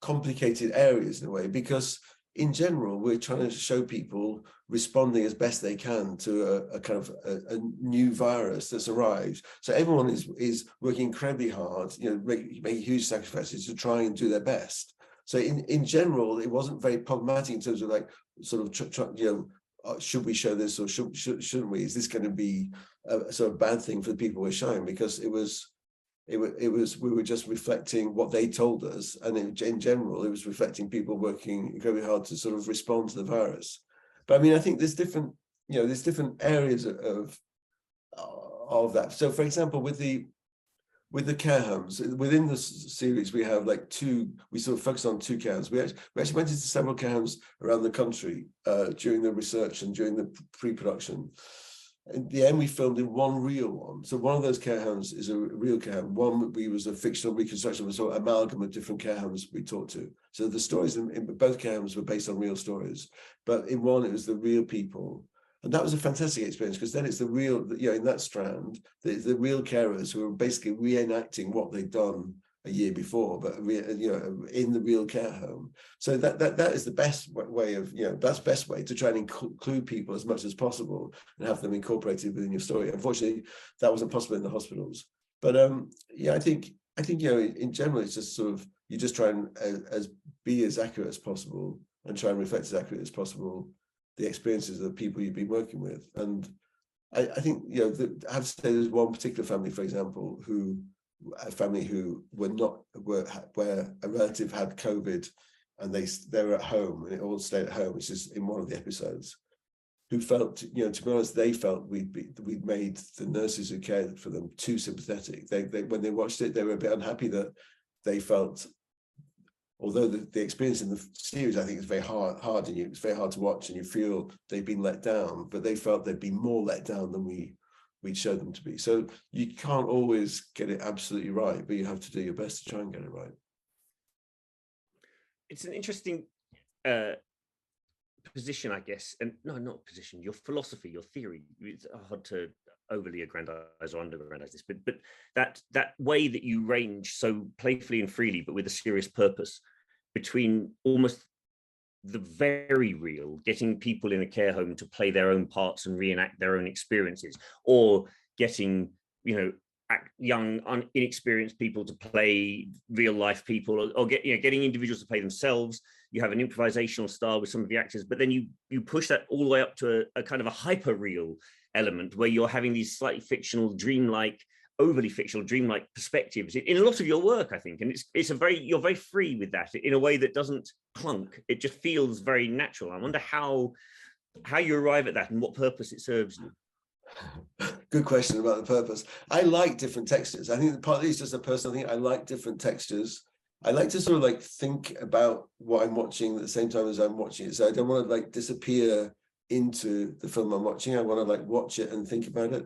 complicated areas in a way, because in general, we're trying to show people responding as best they can to a kind of a new virus that's arrived. So everyone is working incredibly hard, you know, making huge sacrifices to try and do their best. So in general, it wasn't very problematic in terms of like sort of, you know, should we show this or shouldn't we? Is this going to be a sort of bad thing for the people we're showing? Because we were just reflecting what they told us, and in general, it was reflecting people working incredibly hard to sort of respond to the virus. But I mean, I think there's different areas of that. So, for example, with the care homes within the series, we have like 2. We sort of focus on 2 care homes. We actually went into several care homes around the country during the research and during the pre-production. In the end, we filmed in one real one. So one of those care homes is a real care home. One was a fictional reconstruction, was sort of amalgam of different care homes we talked to. So the stories in both care homes were based on real stories, but in one it was the real people, and that was a fantastic experience, because then it's the real, you know, in that strand, the real carers who were basically reenacting what they'd done a year before, but you know, in the real care home. So that is the best way of, you know, that's the best way to try and include people as much as possible and have them incorporated within your story. Unfortunately, that wasn't possible in the hospitals. But yeah, I think you know, in general, it's just sort of, you just try and be as accurate as possible and try and reflect as accurate as possible the experiences of the people you've been working with. And I think, you know, I have to say there's one particular family, for example, where a relative had COVID and they were at home, and it all stayed at home, which is in one of the episodes, who felt, to be honest, they felt we'd made the nurses who cared for them too sympathetic. They when they watched it, they were a bit unhappy that they felt, although the experience in the series, I think, is very hard on you. It's very hard to watch, and you feel they've been let down, but they felt they'd been more let down than we'd showed them to be. So you can't always get it absolutely right, but you have to do your best to try and get it right. It's an interesting position, I guess, and no, not position, your philosophy, your theory. It's hard to overly aggrandize or under-aggrandize this, but that way that you range so playfully and freely, but with a serious purpose, between almost the very real, getting people in a care home to play their own parts and reenact their own experiences, or getting, young, inexperienced people to play real life people, or getting individuals to play themselves. You have an improvisational style with some of the actors, but then you push that all the way up to a kind of a hyper real element where you're having these slightly fictional, dreamlike, overly fictional, dreamlike perspectives in a lot of your work, I think. And you're very free with that in a way that doesn't clunk. It just feels very natural. I wonder how you arrive at that and what purpose it serves you. Good question about the purpose. I like different textures. I think partly it's just a personal thing. I like different textures. I like to sort of think about what I'm watching at the same time as I'm watching it. So I don't want to disappear into the film I'm watching. I want to watch it and think about it,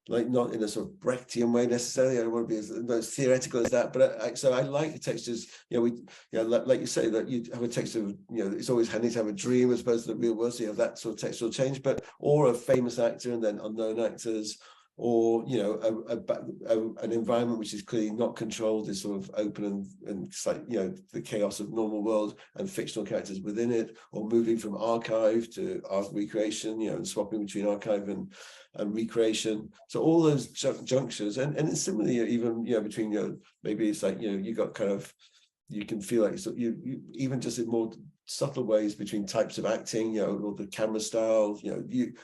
not in a sort of Brechtian way necessarily. I don't want to be as theoretical as that, but so I like the textures. Like you say, that you have a texture. It's always handy to have a dream as opposed to the real world. So you have that sort of textural change, or a famous actor and then unknown actors, or an environment which is clearly not controlled, is sort of open and it's the chaos of normal world and fictional characters within it, or moving from archive to art recreation, and swapping between archive and recreation. So all those junctures, and it's similarly even between maybe it's you got kind of, you can feel like you even just in more subtle ways between types of acting, or the camera style, the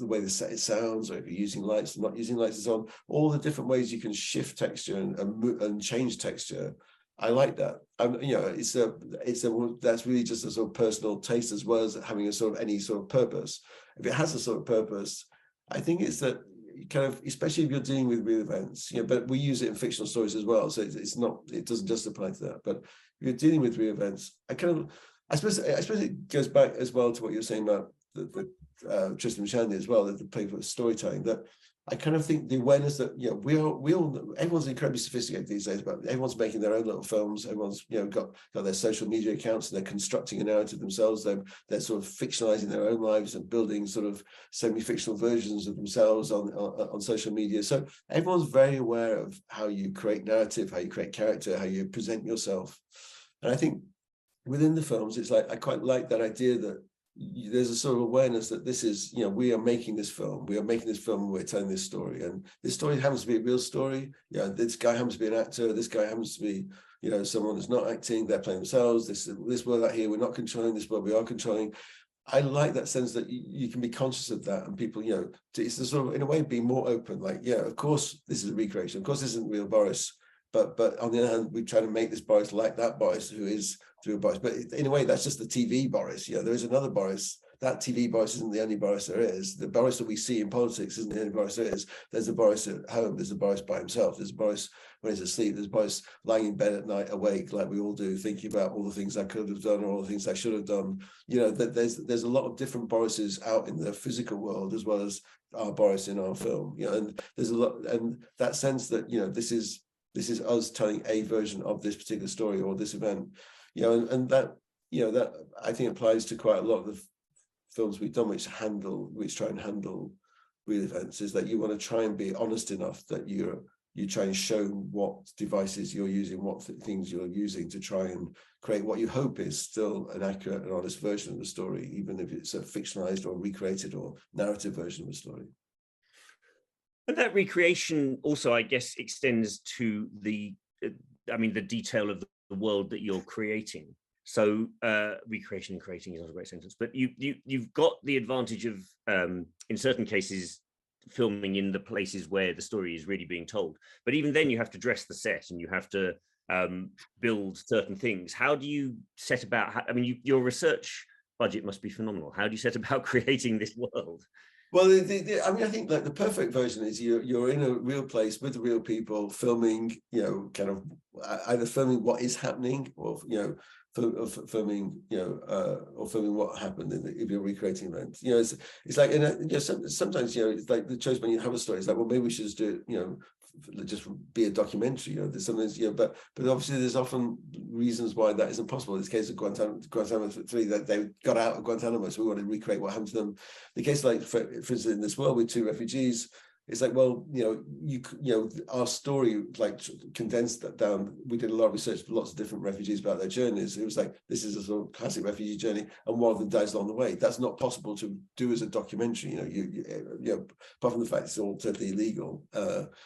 way the set it sounds, or if you're using lights, not using lights, and so on. All the different ways you can shift texture and change texture. I like that. That's really just a sort of personal taste, as well as having a sort of any sort of purpose. If it has a sort of purpose, I think it's that kind of, especially if you're dealing with real events, but we use it in fictional stories as well. So it doesn't just apply to that. But if you're dealing with real events, I suppose it goes back as well to what you're saying about the Tristan Shandy as well, the playful storytelling, that I kind of think the awareness that everyone's incredibly sophisticated these days, but everyone's making their own little films. Everyone's got their social media accounts, and they're constructing a narrative themselves. They're sort of fictionalizing their own lives and building sort of semi-fictional versions of themselves on social media. So everyone's very aware of how you create narrative, how you create character, how you present yourself. And I think within the films, it's I quite like that idea that there's a sort of awareness that this is, we are making this film. We're telling this story, and this story happens to be a real story. This guy happens to be an actor. This guy happens to be, someone who's not acting. They're playing themselves. This world out here, we're not controlling. This world we are controlling. I like that sense that you can be conscious of that, and people, it's the sort of, in a way, be more open. Of course, this is a recreation. Of course, this isn't real Boris. But on the other hand, we try to make this Boris like that Boris who is through a Boris. But in a way, that's just the TV Boris. There is another Boris. That TV Boris isn't the only Boris there is. The Boris that we see in politics isn't the only Boris there is. There's a Boris at home. There's a Boris by himself. There's a Boris when he's asleep. There's a Boris lying in bed at night, awake, like we all do, thinking about all the things I could have done or all the things I should have done. There's a lot of different Borises out in the physical world, as well as our Boris in our film. And there's a lot, and that sense that this is us telling a version of this particular story or this event, and that that I think applies to quite a lot of the films we've done, which try and handle real events, is that you want to try and be honest enough that you try and show what devices you're using, what things you're using to try and create what you hope is still an accurate and honest version of the story, even if it's a fictionalized or recreated or narrative version of a story. And that recreation also, I guess, extends to the detail of the world that you're creating. So recreation and creating is not a great sentence, but you've got the advantage of, in certain cases, filming in the places where the story is really being told. But even then, you have to dress the set, and you have to build certain things. How do you set about, I mean, your research budget must be phenomenal. How do you set about creating this world? Well, I mean, I think like the perfect version is you're in a real place with real people filming, kind of either filming what is happening or, filming, or filming what happened if you're recreating events. It's like, sometimes, it's like the choice when you have a story, it's like, well, maybe we should just do it, just be a documentary. There's sometimes, but obviously there's often reasons why that isn't possible. In this case of Guantanamo 3, that they got out of Guantanamo, so we want to recreate what happened to them. The case, like for instance, in This World with 2 refugees, it's like, well, our story, like, condensed that down. We did a lot of research with lots of different refugees about their journeys. It was like, this is a sort of classic refugee journey, and one of them dies along the way. That's not possible to do as a documentary. Apart from the fact it's all totally illegal,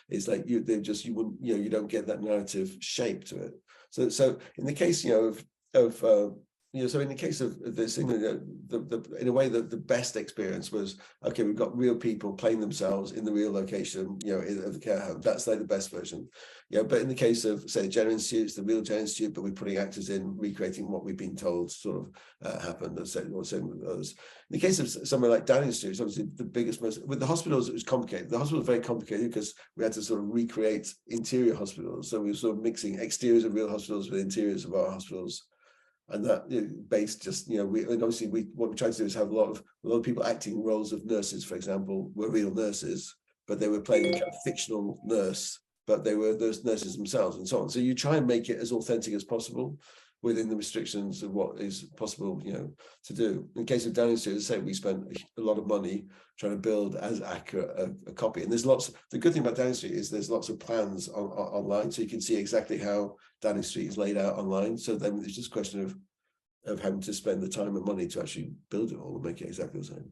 it's like you wouldn't, you don't get that narrative shape to it. So in the case, so in the case of this thing, in a way, the best experience was, okay, we've got real people playing themselves in the real location, of the care home. That's like the best version. But in the case of, say, Jenner Institute, it's the real Jenner Institute, but we're putting actors in, recreating what we've been told sort of happened, or same with others. In the case of somewhere like Downing Institute, it's obviously the biggest, with the hospitals, it was complicated. The hospital was very complicated because we had to sort of recreate interior hospitals. So we were sort of mixing exteriors of real hospitals with interiors of our hospitals. And that based just, what we tried to do is have a lot of people acting roles of nurses, for example, were real nurses, but they were playing a kind of fictional nurse, but they were those nurses themselves and so on. So you try and make it as authentic as possible within the restrictions of what is possible, to do. In the case of Downing Institute, as I say, we spent a lot of money trying to build as accurate a copy. And there's the good thing about Downing Street is there's lots of plans online, so you can see exactly how Downing Street is laid out online. So then it's just a question of having to spend the time and money to actually build it all and make it exactly the same.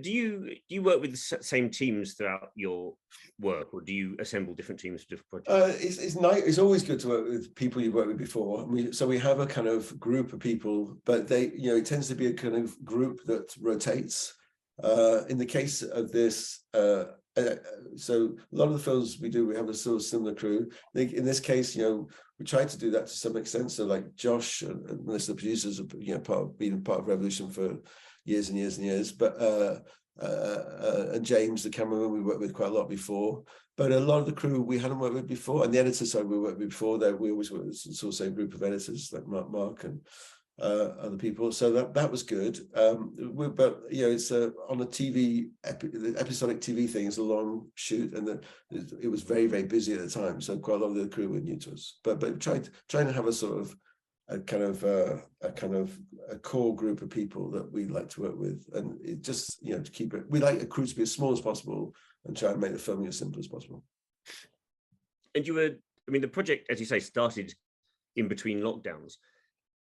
Do you work with the same teams throughout your work, or do you assemble different teams for different projects? It's nice. It's always good to work with people you've worked with before. So we have a kind of group of people, but it tends to be a kind of group that rotates. In the case of this, so a lot of the films we do, we have a sort of similar crew. In this case, we tried to do that to some extent. So like Josh and Melissa, the producers, have been part of Revolution for years and years and years, but and James, the cameraman, we worked with quite a lot before. But a lot of the crew we hadn't worked with before, and the editors, we worked with before. We always worked with sort of same group of editors like Mark and other people. So that was good. But it's on a TV episodic TV thing. It's a long shoot, and it was very, very busy at the time. So quite a lot of the crew were new to us. But trying to have a sort of a core group of people that we like to work with, and it just to keep it. We like a crew to be as small as possible and try and make the filming as simple as possible. And the project, as you say, started in between lockdowns.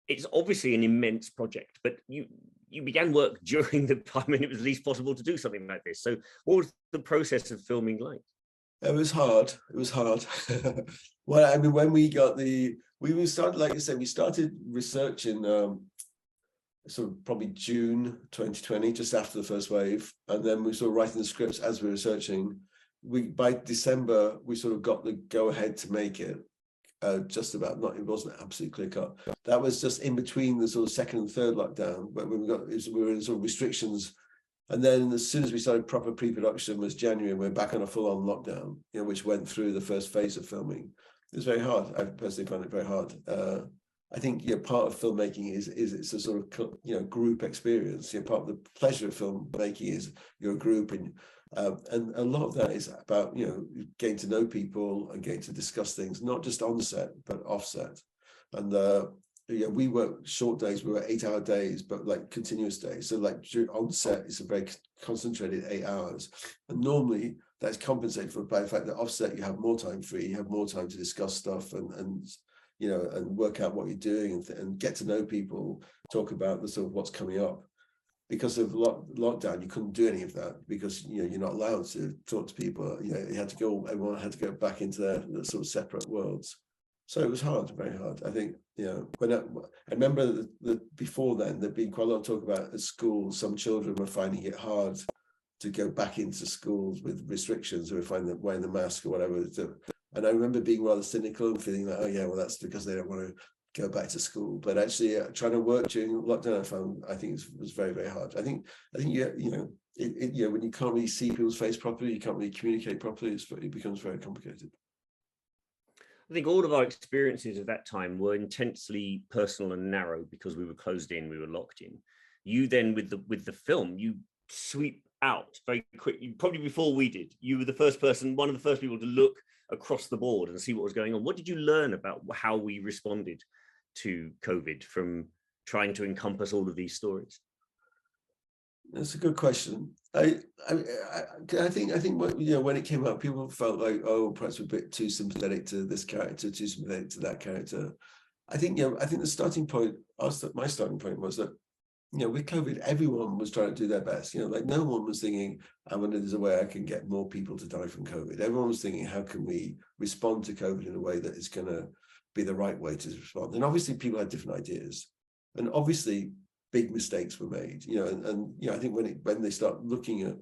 It's obviously an immense project, but you began work during the time when it was least possible to do something like this. So what was the process of filming like? It was hard. Well, I mean, when we started, like I said, we started researching sort of probably June 2020, just after the first wave. And then we sort of writing the scripts as we were researching. By December, we sort of got the go ahead to make it. Just about, not, it wasn't absolutely clear cut. That was just in between the sort of second and third lockdown, but we were in sort of restrictions. And then as soon as we started proper pre-production was January, and we're back on a full-on lockdown, which went through the first phase of filming. It was very hard. I personally found it very hard. I think part of filmmaking is it's a sort of group experience. Part of the pleasure of filmmaking is you're a group, and a lot of that is about getting to know people and getting to discuss things, not just on set but off set. And we work short days. We work 8-hour days, but like continuous days. So like on set, it's a very concentrated 8 hours, and normally that's compensated for by the fact that offset you have more time free, you have more time to discuss stuff and work out what you're doing and get to know people, talk about the sort of what's coming up. Because of lockdown, you couldn't do any of that because you're not allowed to talk to people. Everyone had to go back into their sort of separate worlds. So it was hard, very hard. I think when I remember that before then there'd been quite a lot of talk about at school. Some children were finding it hard to go back into schools with restrictions, or finding that wearing the mask or whatever. And I remember being rather cynical and feeling like, oh yeah, well, that's because they don't want to go back to school. But actually trying to work during lockdown, I think it was very, very hard. I think when you can't really see people's face properly, you can't really communicate properly, it becomes very complicated. I think all of our experiences of that time were intensely personal and narrow because we were closed in, we were locked in. You then, with the film, you sweep out very quickly, probably before we did. You were the first person, one of the first people to look across the board and see what was going on. What did you learn about how we responded to COVID from trying to encompass all of these stories? That's a good question. I think when it came out, people felt like, oh, perhaps we're a bit too sympathetic to this character, too sympathetic to that character. I think the starting point, my starting point was that, with COVID, everyone was trying to do their best. Like no one was thinking, I wonder if there's a way I can get more people to die from COVID. Everyone was thinking, how can we respond to COVID in a way that is going to be the right way to respond? And obviously people had different ideas. And obviously big mistakes were made, I think when they start looking at,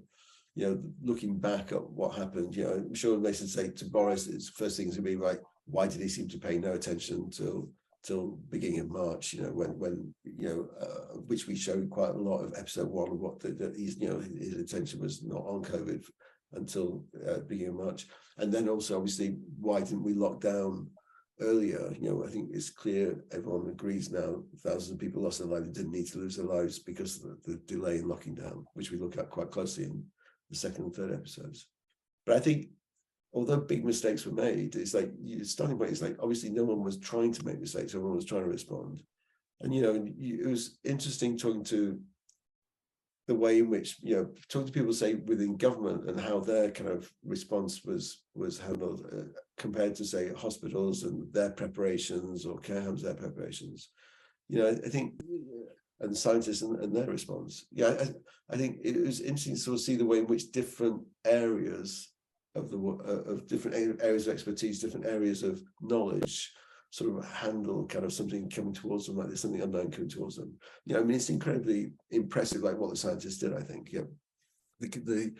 looking back at what happened, I'm sure Mason say to Boris, his first thing is going to be like, why did he seem to pay no attention till beginning of March, when which we showed quite a lot of episode 1 of what his attention was not on COVID until beginning of March. And then also obviously, why didn't we lock down earlier? I think it's clear, everyone agrees now, thousands of people lost their lives, didn't need to lose their lives because of the delay in locking down, which we look at quite closely in the second and third episodes. But I think although big mistakes were made, it's like starting point is like, obviously no one was trying to make mistakes, everyone was trying to respond. And it was interesting talking to the way in which, talking to people, say, within government and how their kind of response was handled compared to, say, hospitals and their preparations, or care homes, their preparations. I think, and scientists and their response. I think it was interesting to sort of see the way in which different areas of different areas of expertise, different areas of knowledge, sort of handle kind of something coming towards them like this, something unknown coming towards them. It's incredibly impressive, like what the scientists did. I think, the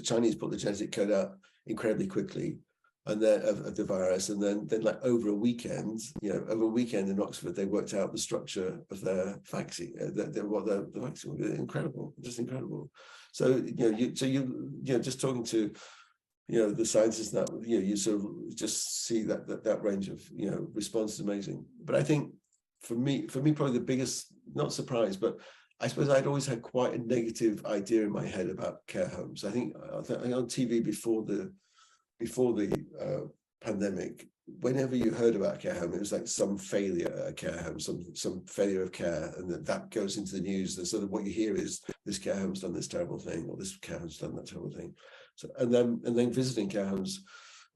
Chinese put the genetic code out incredibly quickly, and then of the virus, and then like over a weekend in Oxford, they worked out the structure of their vaccine. The vaccine was incredible, just incredible. So just talking to the scientists, that you sort of just see that range of response is amazing. But I think for me probably the biggest, not surprise, but I suppose I'd always had quite a negative idea in my head about care homes. I think on TV before the pandemic, whenever you heard about a care home, it was like some failure at a care home, some failure of care, and that goes into the news. And so that what you hear is, this care home's done this terrible thing, or this care home's done that terrible thing. So and then visiting care homes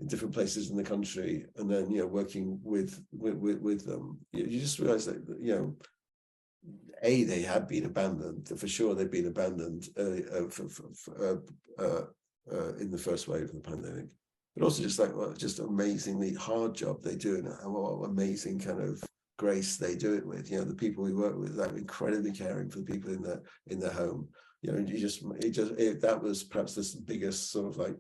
in different places in the country, and then working with them, you just realize that they had been abandoned. For sure, they've been abandoned in the first wave of the pandemic. But also just amazingly hard job they do, and what amazing kind of grace they do it with. The people we work with, they're incredibly caring for the people in their home. That was perhaps the biggest sort of like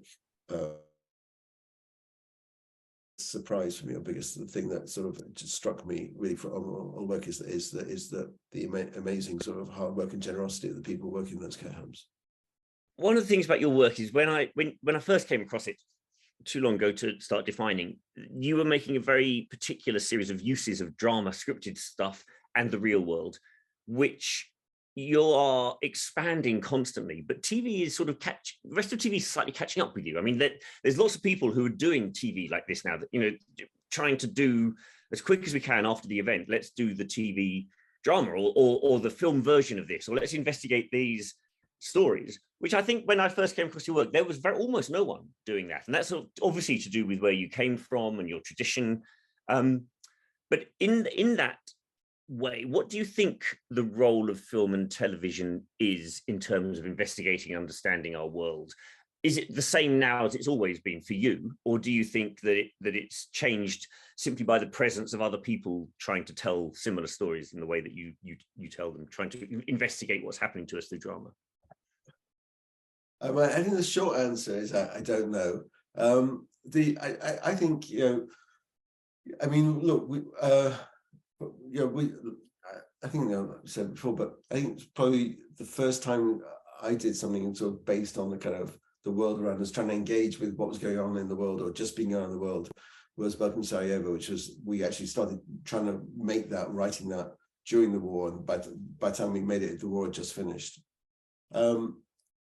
surprise for me, or biggest thing that sort of just struck me really for on work is the amazing sort of hard work and generosity of the people working in those care homes. One of the things about your work is when I first came across it too long ago to start defining, you were making a very particular series of uses of drama, scripted stuff, and the real world, which you are expanding constantly. But TV is sort of the rest of TV is slightly catching up with you. I mean, there's lots of people who are doing TV like this now, that trying to do as quick as we can after the event. Let's do the TV drama or the film version of this, or let's investigate these stories, which I think when I first came across your work, there was almost no one doing that. And that's obviously to do with where you came from and your tradition. But in that way, what do you think the role of film and television is in terms of investigating, understanding our world? Is it the same now as it's always been for you? Or do you think that it's changed simply by the presence of other people trying to tell similar stories in the way that you tell them, trying to investigate what's happening to us through drama? I think the short answer is I don't know. I think, you know, I mean, look, you know, I think, you know, like I said before, but I think it's probably the first time I did something sort of based on the kind of the world around us, trying to engage with what was going on in the world or just being on in the world, was Welcome to Sarajevo, which was, we actually started trying to make that, writing that during the war, and by the time we made it, the war had just finished.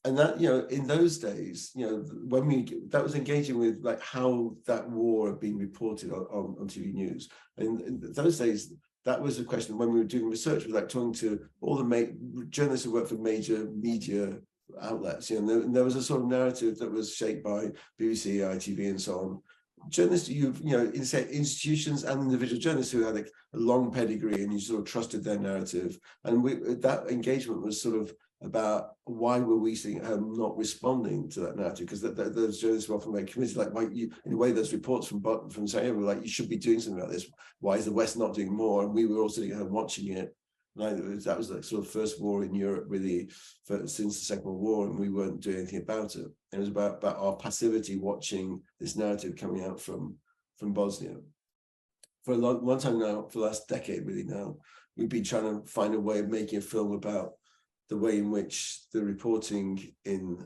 And that, you know, in those days, you know, when that was engaging with like how that war had been reported on TV news. And in those days, that was a question when we were doing research, we were like talking to all the journalists who worked for major media outlets, you know, and there was a sort of narrative that was shaped by BBC, ITV, and so on. Journalists, you know, institutions and individual journalists who had a long pedigree, and you sort of trusted their narrative. And that engagement was sort of about why were we sitting at home not responding to that narrative, because those journalists were often very committed, like, why you, in a way, those reports from Sarajevo were like, you should be doing something about this, why is the West not doing more? And we were all sitting at home watching it. That was the sort of first war in Europe really since the Second World War, and we weren't doing anything about it. It was about our passivity watching this narrative coming out from Bosnia. For a long time now, for the last decade really now, we've been trying to find a way of making a film about the way in which the reporting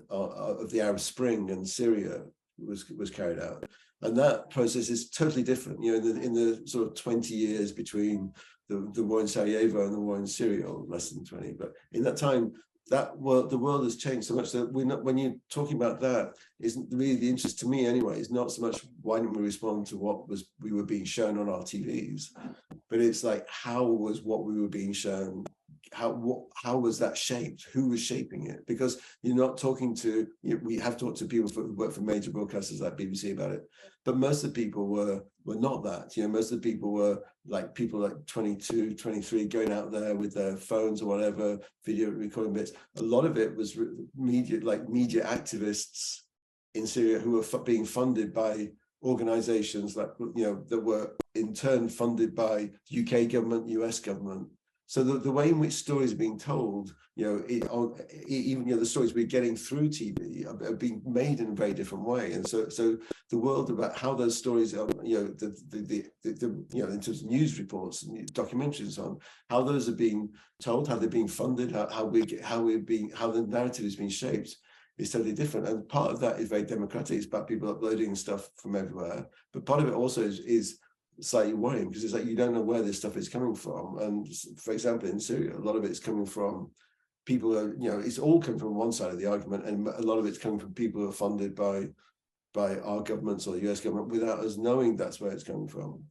of the Arab Spring and Syria was carried out. And that process is totally different, you know, in the sort of 20 years between the war in Sarajevo and the war in Syria, or less than 20. But in that time, the world has changed so much that when you're talking about that, isn't really the interest, to me anyway, is not so much why didn't we respond to what we were being shown on our TVs, but it's like, how was what we were being shown, how was that shaped? Who was shaping it? Because you're not talking to, we have talked to people who work for major broadcasters like BBC about it, but most of the people were not that. You know, most of the people were like people like 22, 23 going out there with their phones or whatever, video recording bits. A lot of it was media activists in Syria who were being funded by organizations like, you know, that were in turn funded by UK government, US government. So the way in which stories are being told, you know, even, you know, the stories we're getting through TV are being made in a very different way. And so the world about how those stories are, you know, the you know, in terms of news reports and documentaries on how those are being told, how they're being funded, how the narrative is being shaped, is totally different. And part of that is very democratic. It's about people uploading stuff from everywhere. But part of it also is slightly worrying, because it's like you don't know where this stuff is coming from. And for example, in Syria, a lot of it's coming from people who are, you know, it's all coming from one side of the argument, and a lot of it's coming from people who are funded by our governments or the US government without us knowing that's where it's coming from.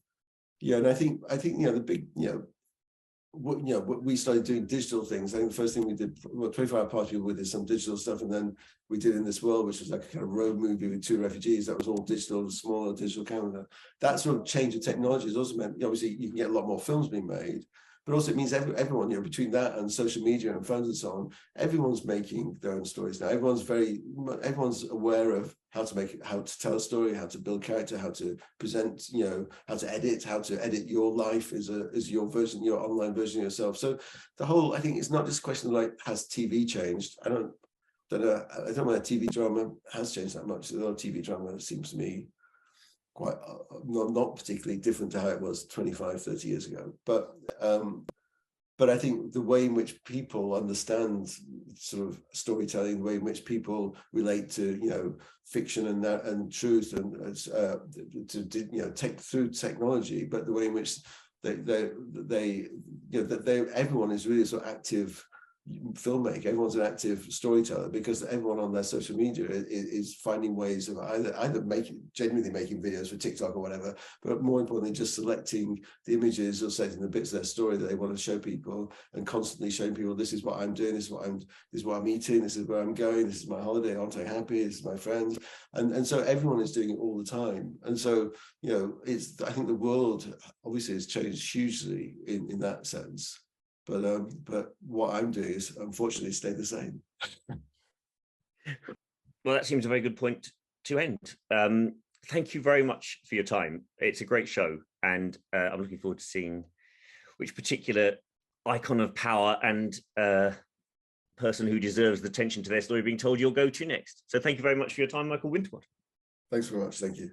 Yeah, and I think you know, the big, you know, we started doing digital things. I think the first thing we did, well, 24-hour party, we did some digital stuff, and then we did In This World, which was like a kind of road movie with 2 refugees. That was all digital, smaller digital camera. That sort of change of technology has also meant, obviously, you can get a lot more films being made, but also it means everyone, you know, between that and social media and phones and so on, everyone's making their own stories now. Everyone's aware of how to tell a story, how to build character, how to present, you know, how to edit your life as your version, your online version of yourself. So the whole, I think it's not just a question of like, has TV changed? I don't know whether TV drama has changed that much. A lot of TV drama seems to me quite not particularly different to how it was 25, 30 years ago. But I think the way in which people understand sort of storytelling, the way in which people relate to, you know, fiction and truth, and to you know, take through technology, but the way in which they you know, everyone is really sort of active filmmaker, everyone's an active storyteller, because everyone on their social media is finding ways of either genuinely making videos for TikTok or whatever, but more importantly, just selecting the images or selecting the bits of their story that they want to show people, and constantly showing people, this is what I'm doing, this is what I'm eating, this is where I'm going, this is my holiday, aren't I happy, this is my friends, and so everyone is doing it all the time. And so, you know, I think the world obviously has changed hugely in that sense. But what I'm doing is unfortunately stay the same. Well, that seems a very good point to end. Thank you very much for your time. It's a great show, and I'm looking forward to seeing which particular icon of power and person who deserves the attention to their story being told you'll go to next. So thank you very much for your time, Michael Winterbottom. Thanks very much. Thank you.